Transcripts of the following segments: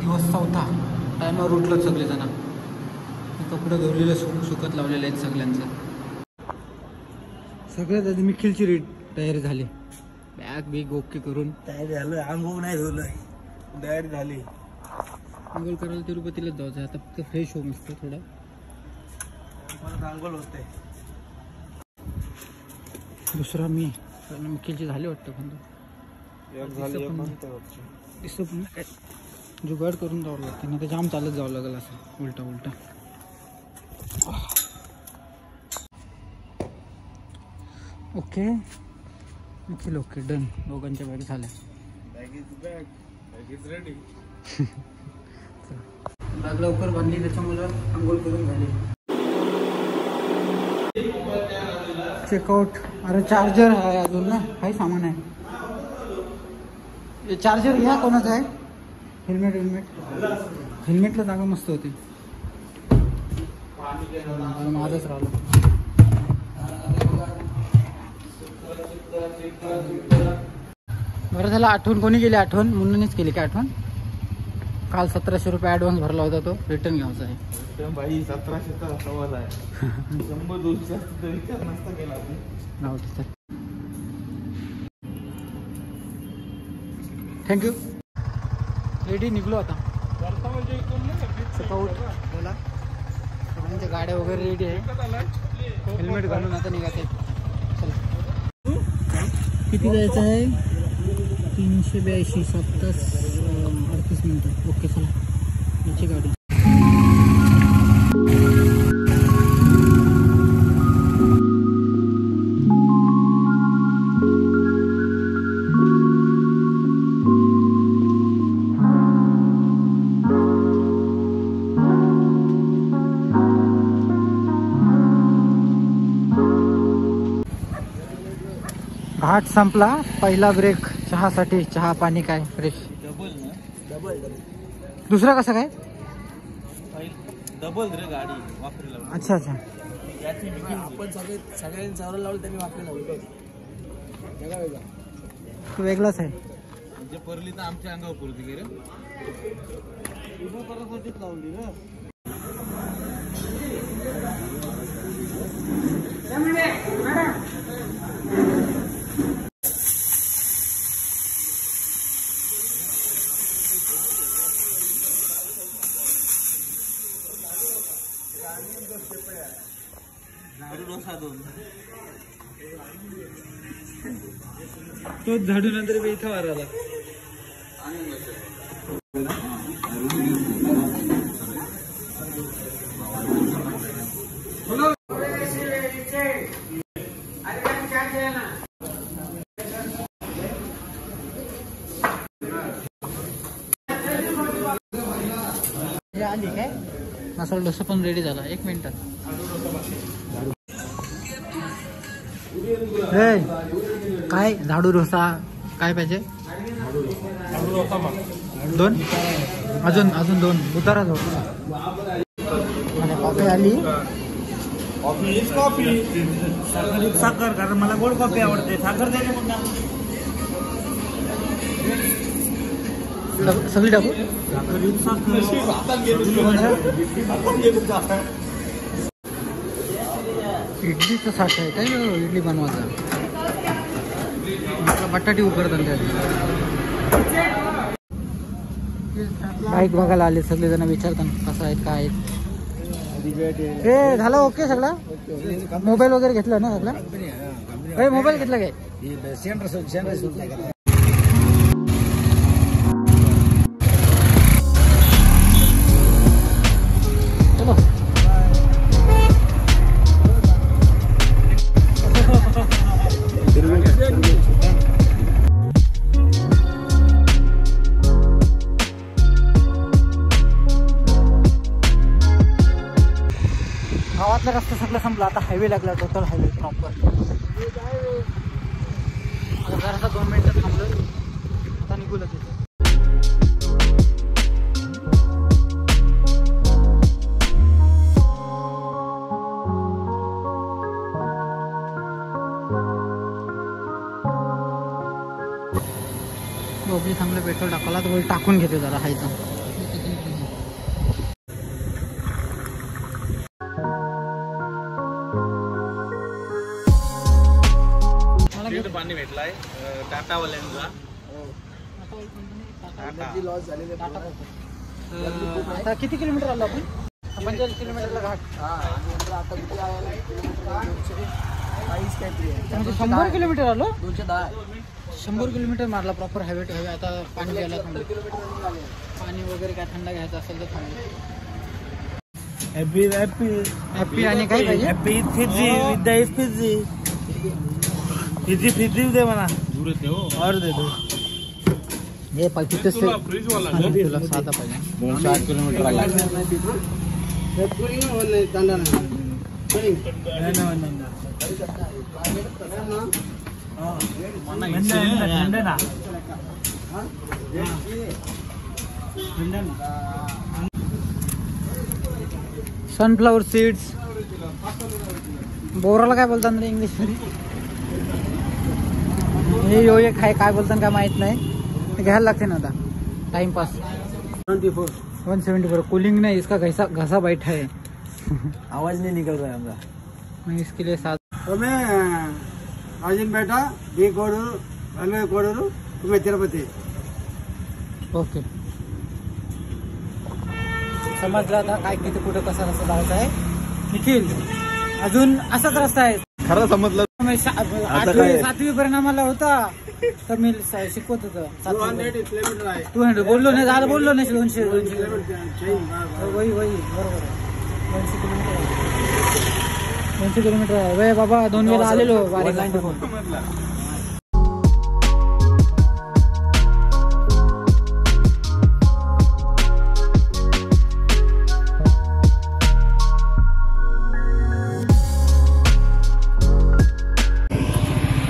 दिवस 4था टायमावर उठलं सगळेजण. कपडे धुवलेले सुकत लावलेले आहेत सगळ्यांचं. सगळ्यात आधी मिखिलची तयारी झाली. बॅग बिग ओके करून तयारी झालं. आंघोळ नाही धुवलं, तयारी झाली. आंघोळ करायला तिरुपतीलाच जायचं. आता फक्त फ्रेश हो मस्त थोडं. परत आंघोळ होते. दुसरा मी मिखिलची झाली वाटतं. पण दिसत पण काय जुगाड करून जावं लागतं. नाही तर जाम चालत जावं लागेल असं उलटा उलटा. Okay Mikhil okay done. दोघांच्या बॅग झाल्या. बॅग लवकर बांधली त्याच्यामुळे आंघोळ करून झाली. चेकआउट. अरे चार्जर आहे अजून ना, काही सामान आहे. चार्जर घ्या. कोणाचं आहे? हेल्मेटला जागा मस्त होती. माझंच राहिलं. बरं झालं आठवण कोणी केली. आठवण मुन्नानेच केली काय आठवण. काल 1700 रुपये ॲडव्हान्स भरला होता, तो रिटर्न घ्यायचा आहे. भाई 1700 सवाल आहे. 100-200 विचार नसता केला आपण. थँक्यू. रेडी निघलो आता. चेकआउट बोला. सगळ्यांच्या गाड्या वगैरे रेडी आहे. हेल्मेट घालून आता निघायचं. चला. किती जायचं आहे? 382 7 तास 38 मिनिटं. ओके चला याची गाडी. घाट संपला. पहिला ब्रेक चहासाठी. चहा पाणी काय फ्रेश. डबल दुसरा कसं काय? डबल रे गाडी वापरायला. अच्छा अच्छा. आपण सगळ्यांनी चावलं लावलं त्यांनी वापरायला वेगळा तो वेगळाच आहे. म्हणजे परली तर आमच्या अंगावर पुरती गेले. उभं करायसाठीच लावली ना. तो झाडू नंतर इथं वाराला. आली काय मसाला डोसा पण रेडी झाला. 1 मिनिटात. काय झाडू डोसा काय पाहिजे? 2 अजून 2 उतारा जाऊ. कॉफी आली. कॉफी साखर कारण मला गोड कॉफी आवडते. साखर द्यायला पुन्हा सगळी टाकू. इडलीचं साठ आहे काय? इडली बनवायचा. बटाटी उकडतात त्यात. बाईक बघायला आले सगळेजण. विचारतात कसं आहेत काय आहेत. हे झालं ओके सगळं. मोबाईल वगैरे घेतला ना सगळं. मोबाईल घेतला काय? गावातला रस्ता सगळं संपला. आता हायवे लागला. Total highway proper. जरासा 2 मिनिटात थांबलो. आता निघूला तिथे. दोघी चांगलं पेट्रोल टाकायला तर टाकून घेते जरा हायचा. भेटलाय टाटावाल्यांचा. आता किती किलोमीटर आलो आपण? 45 किलोमीटरला घाट. म्हणजे 100 किलोमीटर आलो. 100 किलोमीटर मारला प्रॉपर हायवे टू हायवे. आता पाणी घ्यायला थांबलो. पाणी वगैरे काय थंड घ्यायचं असेल तर थांबलो. हॅपी आणि काय पाहिजे? हॅपी फिजी विद फिजी फिजी फिजी दे मला. और दे दो. हे तिथे तुला साधा पाहिजे. 208 किलोमीटर सनफ्लावर सीड्स. बोराला काय बोलतात रे इंग्लिश मध्ये? हे यो एक आहे, काय बोलतात काय माहित नाही. घ्यायला लागते ना आता टाइमपास. 174 कूलिंग नहीं, इसका घसा बैठा है. आवाज नहीं निकल रहा है हमारा. मैं इसके लिए साथ तो मैं राजनपेट डी कोडूरू रनवे कोडूरू तुम्हें तिरुपति. ओके समजलं आता काय किती कुठं कसा रस्ता जायचा आहे. निखिल अजून असाच रस्ता आहे. खरं समजलं. 7वी परिणामाला होता तर मी शिकवत होतो. 200 किलोमीटर आहे. 200 बोललो नाही, झालं बोललो नाही. 200 वही बरोबर. 200 किलोमीटर आहे. 200 किलोमीटर आहे. वय बाबा 2 वेळा आलेलो बारीक लाईन.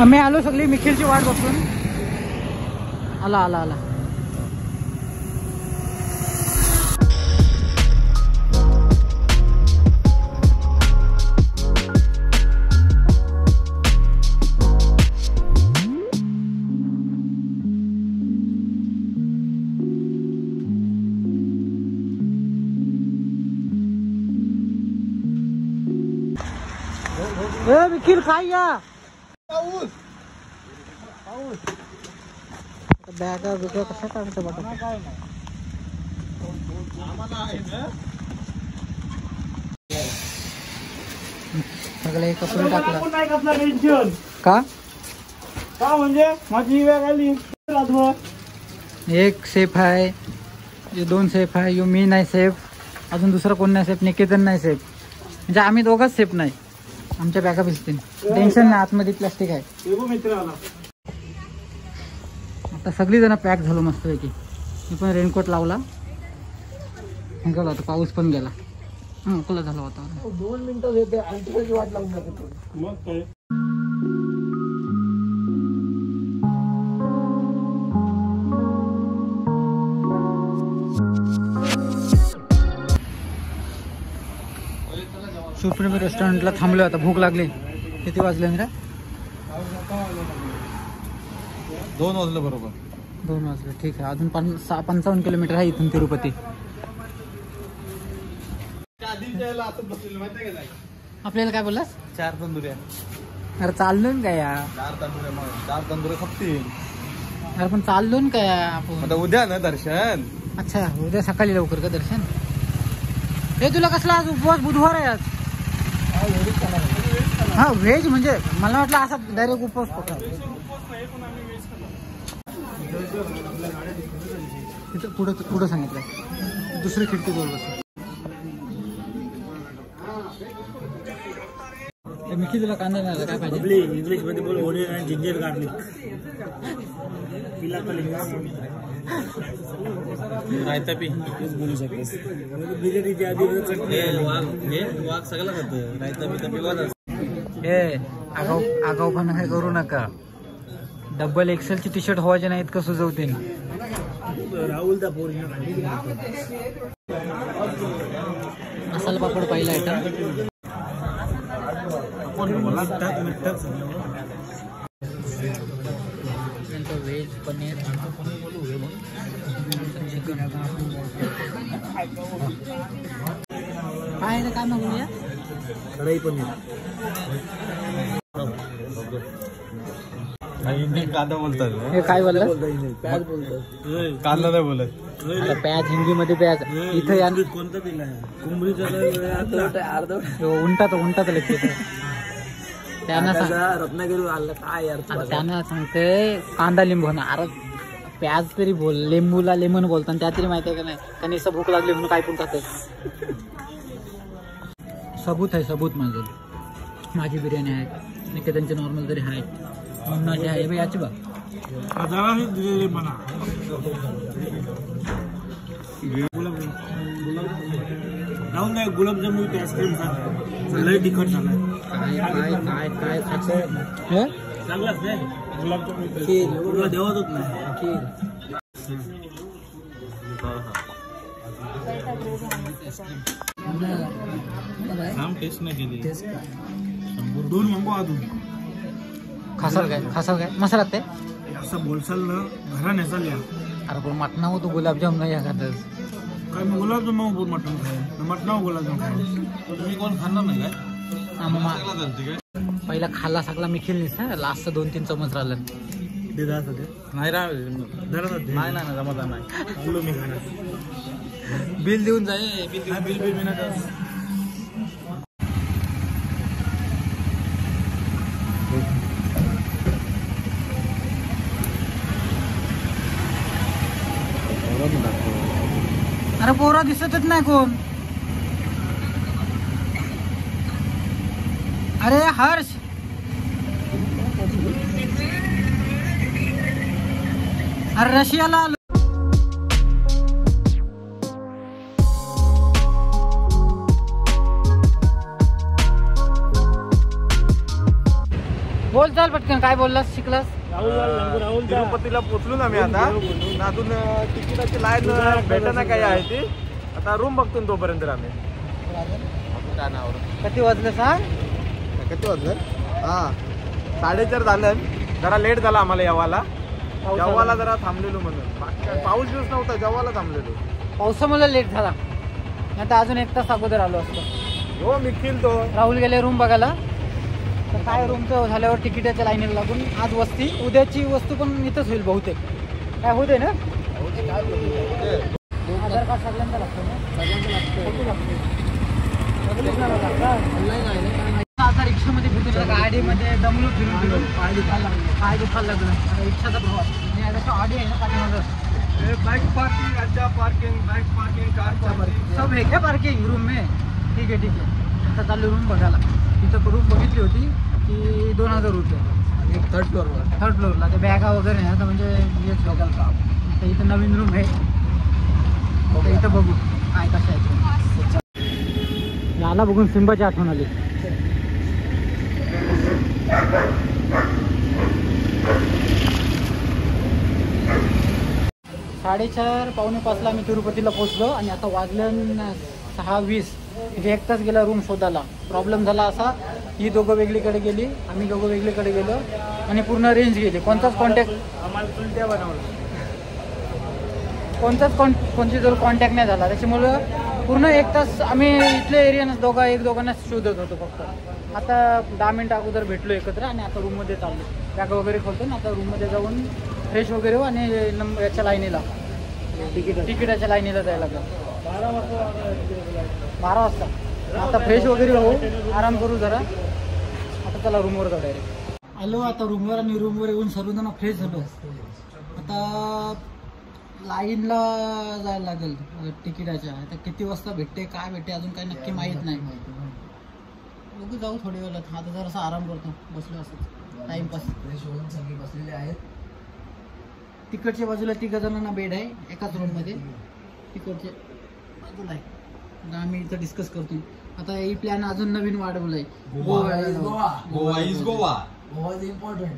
आम्ही आलो सगळी निखिलची वाट बघून. आला आला आला. निखिल खाई या. बॅग बिग कशा काढतो बघा. सगळे कपडे टाकला का? म्हणजे माझी बॅग आली. एक सेफ आहे, 2 सेफ आहे. यो मी नाही सेफ, अजून दुसरं कोण नाही सेफ. निकेतन नाही सेफ. म्हणजे आम्ही दोघंच सेफ नाही. आमच्या बॅगा भिजतील. टेन्शन नाही, आतमध्ये प्लास्टिक आहे. मित्र आला. आता सगळी जण पॅक झालो मस्तपैकी. मी पण रेनकोट लावला. गेला होता, पाऊस पण गेला. अकोला झाला होता. 2 मिनिटं येते आणखी वाट लावून जाते. मग काय सुप्रीम रेस्टॉरंटला थांबलो. आता भूक लागली. किती वाजले रे? 2 वाजलं बरोबर. 2 वाजले. ठीक आहे. अजून 55 किलोमीटर आहे इथून तिरुपती. आपल्याला काय बोललास? 4 तंदुऱ्या. अरे चाललो ना काय? 4 तंदुऱ्या खपतील. अरे पण चाललो ना काय आपण? आता उद्या ना दर्शन. अच्छा उद्या सकाळी लवकर का दर्शन? हे तुला कसला आज उपवास? बुधवार आहे आज. हा व्हेज म्हणजे मला वाटलं असा डायरेक्ट उपवास पकडा. तिथं पुढं सांगितलं दुसरी खिडकी जवळ बस. मिकी तुला कांदा नाही काय पाहिजे? इंग्लिश मध्ये बोल. ओनियन आणि जिंजर गार्लिक. रायता पी बोलू शकतेस. बिर्याणीच्या आधी वाघ सगळं खातं. रायता पी पिवाच. हे आगाऊपणा काय करू नका. डबल एक्सेलची टी शर्ट हवायचे नाहीत का सुचवते. राहुल दा पोर मसाला पापड पहिला आयटम. व्हेज पनीर चिकन काय आहे काय मागूया? कढई पनीर. कांदा बोलतात हे काय बोलला प्याज बोलतो. कांदा नाही बोलत. आता प्याज हिंदी मध्ये प्याज इथं या कोणतं दिलाय कोंबडीचा उंटात लिखते त्यांना रत्नागिरी आलं काय यार आता त्यांना सांगते कांदा लिंबू ना. अरे प्याज तरी बोल, लिंबूला लेमन बोलतो आणि त्या तरी माहिती आहे का नाही. त्यांनी असं भूक लागली म्हणून काय पण खाते. सबूत आहे सबूत माझी बिर्याणी आहे आणि ते त्यांचे नॉर्मल तरी आहे म्हणून आहे याची बघ गुलाबजामुन आईस्क्रीम लय तिखट झालाय. काय काय काय खायचं चांगलाच नाही गुलाबजामुन देवतच नाही. टेस्ट नाही केली. दोन मागवा अजून खासाल काय मसाला ते असं बोलसाल ना घरा नेसाल या. अरे पण मटणा हो तू गुलाबजाम नाही एखादं काय मग गुलाबजाम मटण खाय मटणावर गुलाबजाम खाय. तुम्ही कोण खाणार नाही काय पहिला खाल्ला सगळा मी खिलनीस ना लास्ट 2-3 चमच राहिलं नाही नाही जमत नाही मी खाणार. बिल देऊन जाय बिल बिल अरे पोरा दिसतच नाही कोण. अरे हर्ष अरे रशियाला आलो. बोल चाल पटकन काय बोललास शिकलास. तिरुपतीला पोहोचलो ना मी आता. अजून तिकिटाची लाईन भेटना काय आहे ती. आता रूम बघतो तोपर्यंत आम्ही. किती वाजले सांग. किती वाजलं 4:30 झालं. जरा लेट झाला आम्हाला यावाला. जेव्हाला जरा थांबलेलो म्हणून पाऊस दिवस नव्हता जेव्हाला थांबलेलो. पावसामुळे लेट झाला नाही तर अजून 1 तास अगोदर आलो असतो. हो निखिल तो राहुल गेले रूम बघायला. तर काय रूमचं झाल्यावर तिकिटाच्या लाईनीला लागून आज वस्ती उद्याची वस्तू पण इथंच होईल बहुतेक. काय होते ना आधार कार्ड सगळ्यांचा लागतो ना. आता रिक्षामध्ये फिरतो गाडीमध्ये दमलो फिरून पाय दुखायला लागलं. रिक्षाचा प्रवास गाडी आहे ना पाठीमागं बाइक पार्किंग अच्छा parking bike parking car parking सब है क्या पार्किंग रूम में. ठीक आहे आता चालू रूम बघायला. तिथं रूम बघितली होती की 2000 रुपये एक थर्ड फ्लोअरला. ते बॅगा वगैरे आहे आता म्हणजे हेच लोकल काम. तर इथं नवीन रूम आहे तर इथं बघू काय कसं आहे. याला बघून सिंबाची आठवण आली. साडेचार 4:45 मी तिरुपतीला पोहोचलो आणि आता वाजलं 6:20. 1 तास गेला रूम शोधायला. प्रॉब्लेम झाला असा ही दोघं वेगळीकडे गेली आम्ही दोघं वेगळीकडे गेलो आणि पूर्ण रेंज गेली. कोणताच कॉन्टॅक्ट कोणतीजवळ कॉन्टॅक्ट नाही झाला. त्याच्यामुळं पूर्ण 1 तास आम्ही इथल्या एरियानं दोघांना शोधत होतो फक्त. आता 10 मिनिटं अगोदर भेटलो एकत्र आणि आता रूममध्ये चाललो. बॅग वगैरे खोलतो ना आता रूममध्ये जाऊन फ्रेश वगैरे हो आणि याच्या लाईनीला तिकिटाच्या लाईनीला जायला लागलं 12 वाजता. आता फ्रेश वगैरे हो आराम करू जरा. आता चला रूमवर जाऊ डायरेक्ट. आलो आता रूमवर आणि रूमवर येऊन सर्वजण फ्रेश झालो. आता लाईनला जायला लागेल तिकिटाच्या. आता किती वाजता भेटते काय भेटते अजून काही नक्की माहीत नाही. बघू जाऊ थोडी वेळात. आता जरासा आराम करतो बसलो असं टाइमपास. सगळे बसलेले आहेत. तिकडच्या बाजूला 3 जणांना बेड आहे एकाच रूममध्ये. तिकडच्या बाजूला आहे. आता आम्ही इथं डिस्कस करतो. आता ही प्लॅन अजून नवीन वाढवलाय. Goa is important.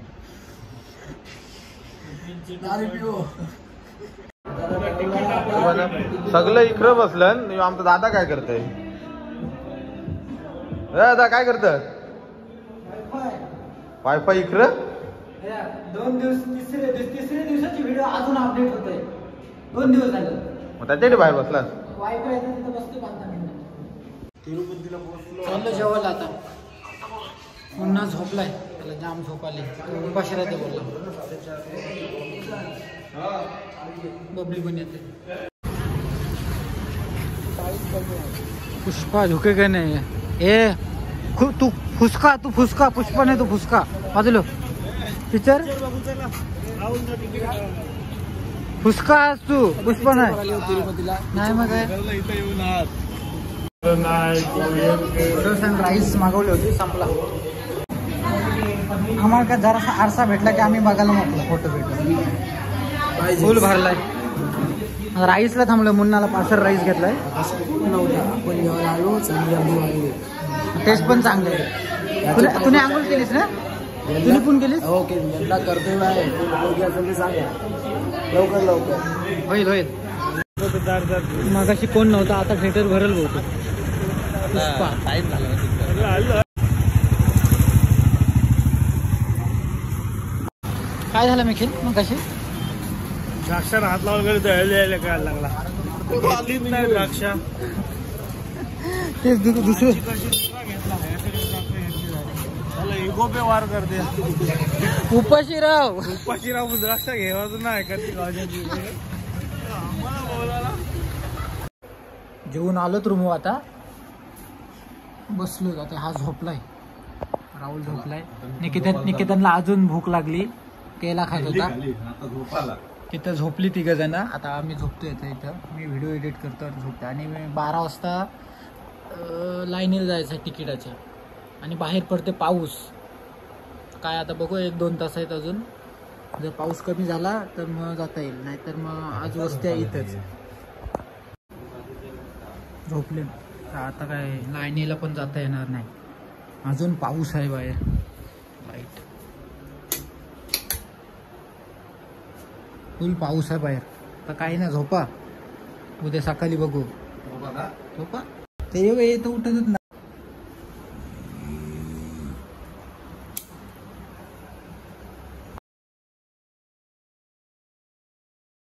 सगळं इकडं बसलं. आमचा दादा काय करतोय. दादा काय करतात. वायफाय इकडं 2 दिवस तिसऱ्या दिवसाची व्हिडिओ अजून अपडेट होत आहे. 2 दिवस झाले मग त्याच्यासाठी बाहेर बसला. वायफाय तिथं बसतो 5 मिनिटं. तिरुपतीला पोहोचलो. चाललो जेवायला आता. पुन्हा झोपलाय. त्याला जाम झोप आली उपाशी राहते बोलला. बबली पण येते. पुष्पा झुके का नाही ए तू फुसका पुष्पा नाही तू फुसका बाजूला टीचर फुसका तू पुष्पा नाही मग राईस मागवले होते संपला. आम्हाला काय जरासा आरसा भेटला की आम्ही बघायला म्हटलं फोटो भेटून फुल भरलाय. राईसला थांबलं मुन्नाला पार्सल राईस घेतलाय. टेस्ट पण चांगले. तुम्ही आंघोळ केलीस ना? तुम्ही पण केलीस? ओके करतोय लवकर होईल मगाशी कोण नव्हता आता थिएटर भरल बहुतेक. काय झालं मिखिल मग कशी द्राक्षा हात लावून द्यायला काय लागला द्राक्ष तेच दुसरं इगो पे वार करते. उपाशीराव द्राक्ष घेवाच नाही जेवून आलोत रूम आता बसलो. आता हा झोपलाय राहुल झोपलाय. निकेतनला अजून भूक लागली केला खात होता तिथं झोपली 3 जण. आता आम्ही झोपतोय इथं. मी व्हिडिओ एडिट करतो आणि झोपतो. आणि मी 12 वाजता लाईनीला जायचं आहे तिकिटाच्या. आणि बाहेर पडते पाऊस. काय आता बघू 1-2 तास आहेत अजून. जर पाऊस कमी झाला तर मग जाता येईल नाहीतर मग आज वस्ती आहे इथंच. झोपले आता काय लाईनीला पण जाता येणार नाही. अजून पाऊस आहे बाहेर. लाईट फुल पाऊस आहे बाहेर. तर काही ना झोपा उद्या सकाळी बघू. झोपा ते उठतच नाही.